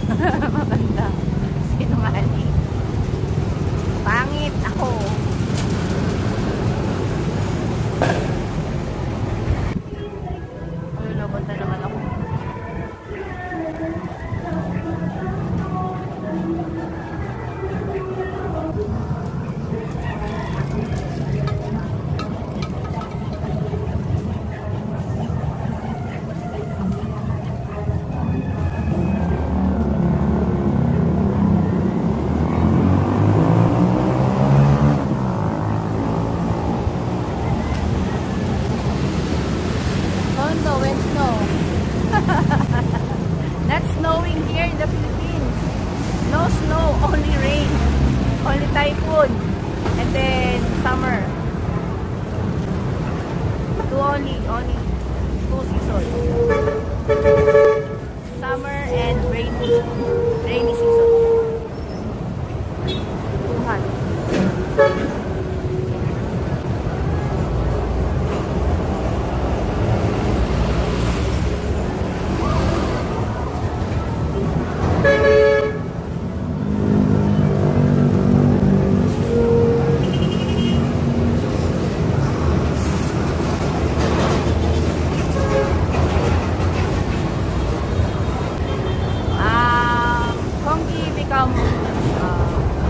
Maganda. Sinungaling. Pangit ako. Lulobot na naman ako. Not snowing here in the Philippines. No snow, only rain, only typhoon, and then summer. Only two seasons. Summer and rainy season. Too hot.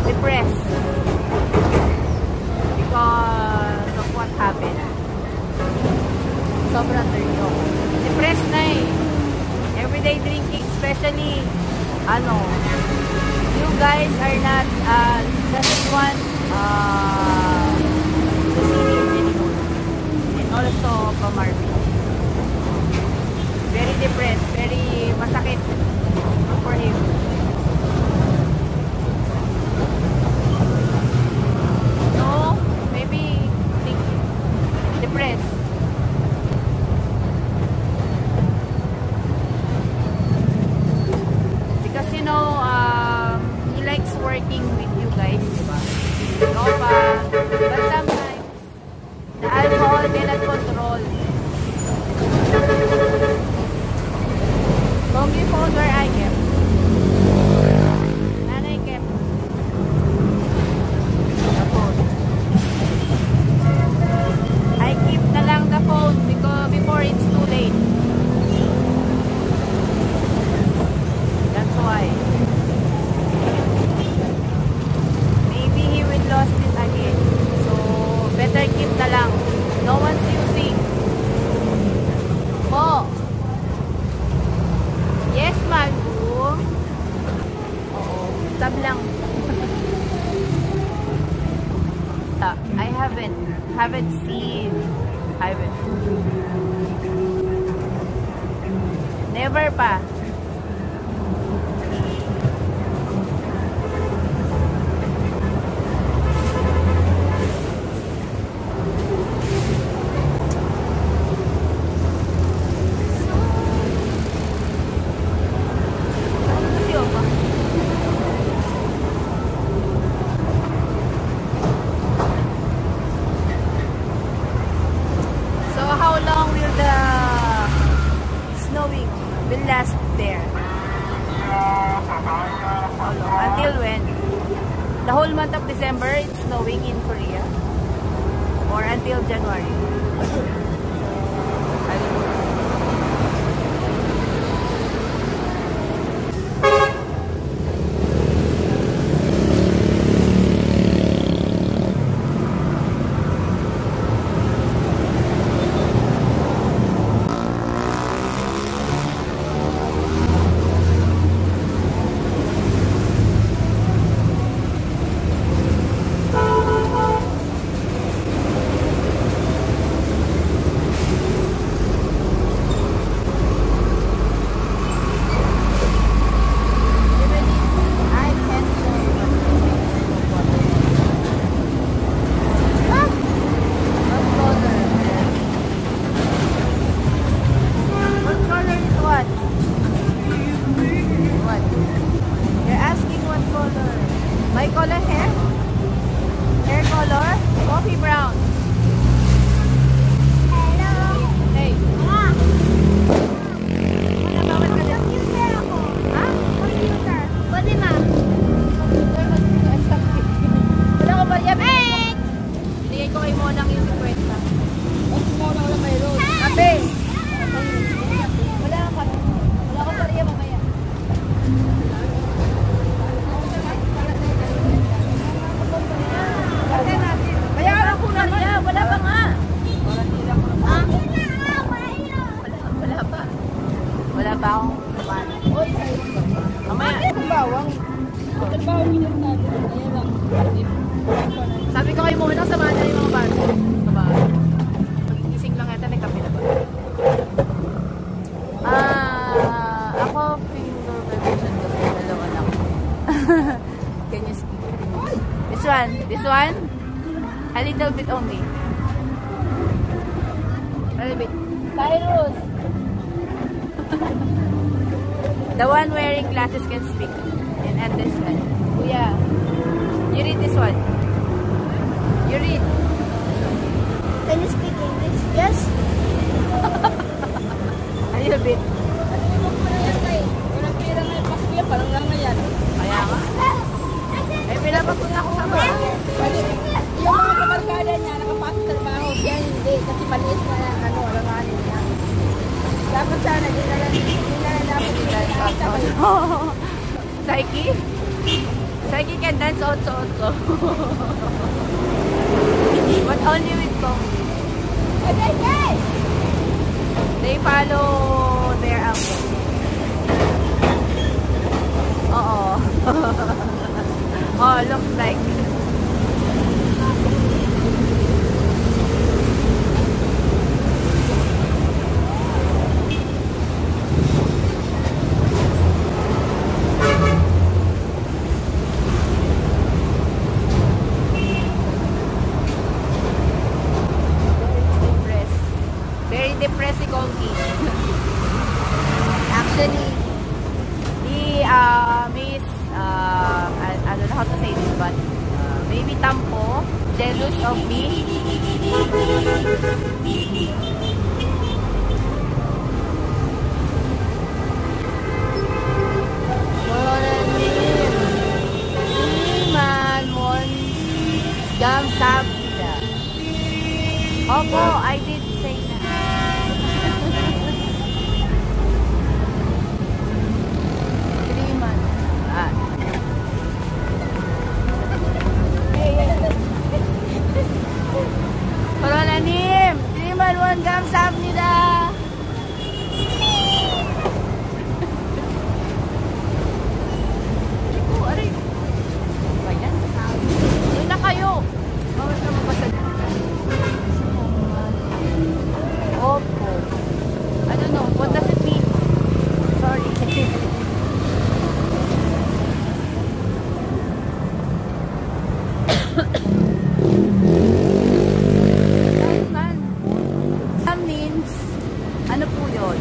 Depressed because of what happened. Sobrang dirty ako. Depressed na eh. Everyday drinking, especially you guys are not doesn't want to see him anymore. And also from Marvin. Very depressed, very masakit for him. Working with you guys, diba? No pa. But sometimes, the alcohol cannot control. Bongi phone where I kept. Nanay kept. The phone. I keep na lang the phone because before it's too late. That's why. Lost it again. So, better keep na lang. No one's using. Po. Yes, Malu. Oo. Tab lang. I haven't seen. Never pa. Will last there. Until when? The whole month of December it's snowing in Korea? Or until January? I don't know. My color hair? Hair color? Coffee brown. Hello. Hey. Bawal ka dyan. Ha? Sabi ko kayo muna, samahan na yung mga bata. Diba? Pagigising lang yata, nagkape na ba? Ako finger vibration kasi dalawa lang. Can you speak? This one? This one? A little bit only. A little bit. Cyrus! The one wearing glasses can speak. And this one. Kuya, you read this one. You read. Can you speak English? Yes. A little bit. Walang pira ngayon. Paskuya, parang lang na yan. Kaya nga. Eh, pinapapunta ko sa mga. Yung mga kabarkada niya, nakapasok sa trabaho. Yan hindi. Kasi maliit na yan. Ano, alanganin niya. Dapat sana, di na dapat Saiki? Saiki can dance also. But only with song. They follow their uncle. Oo. Oh, looks like. Very depressed si Conky. Actually, he is I don't know how to say this, but maybe tampo, jealous of me. Opo, I did say that. 3 months. Parolanim, 3 months, 감사합니다. Aray. Bayan. Doon na kayo. Bawat na mabasag. Opo. I don't know. What does it mean? Sorry. That means, ano po yun?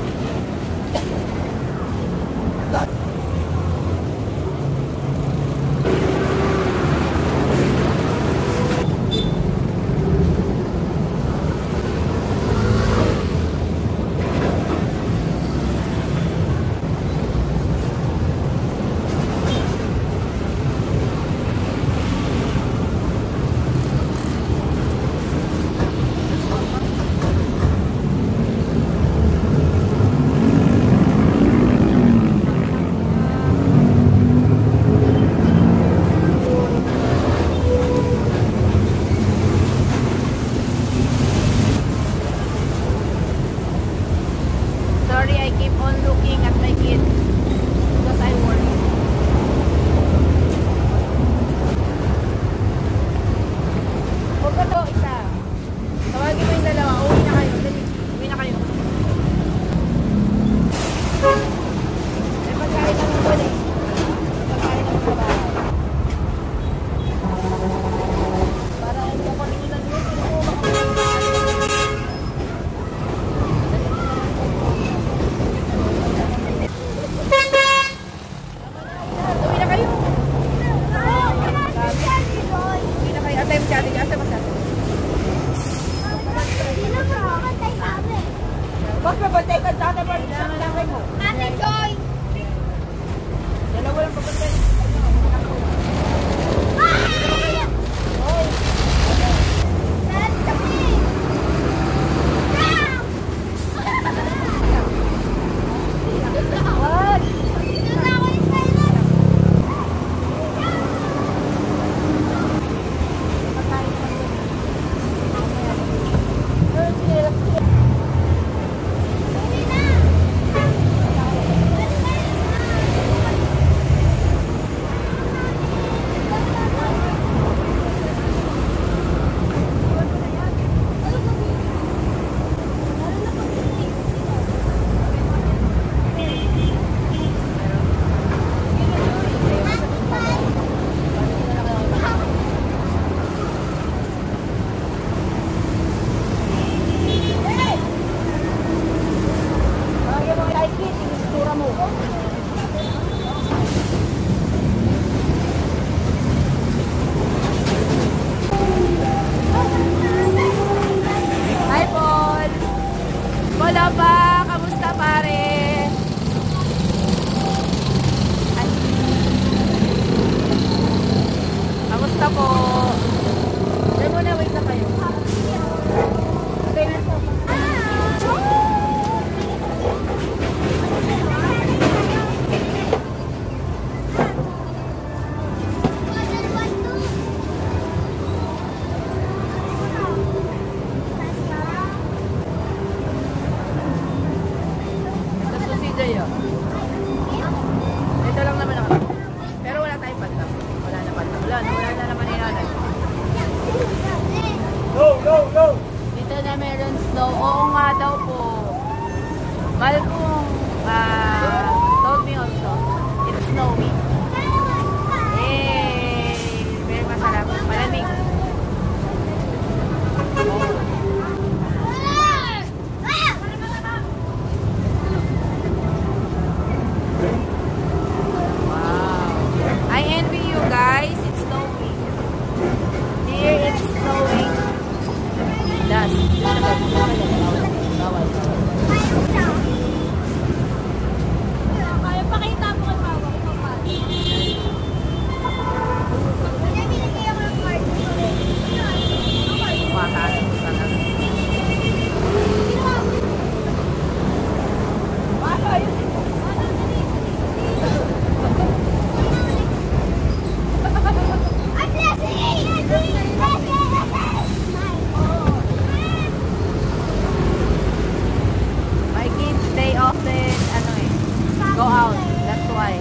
why.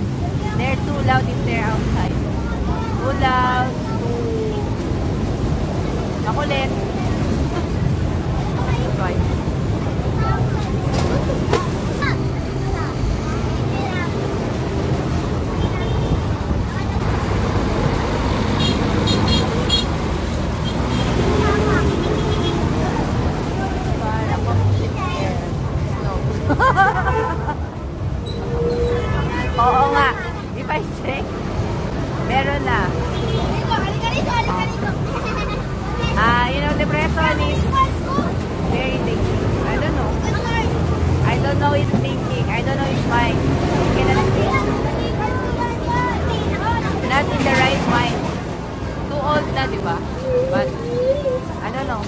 They're too loud if they're outside. Too loud, too makulit. That's why. Oo nga. If I check, meron na. You know, depression is very thinking. I don't know. I don't know his thinking. I don't know his mind. He cannot think. Not in the right mind. Too old na, diba? But, I don't know.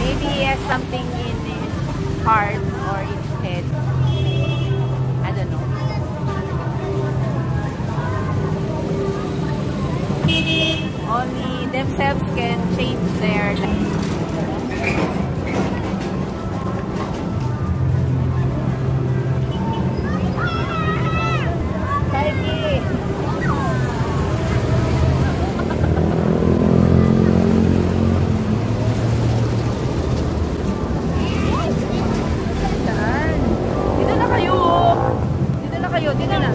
Maybe he has something in his heart or in his head. I don't know. Only themselves can change their life. Dito na kayo. Dito na.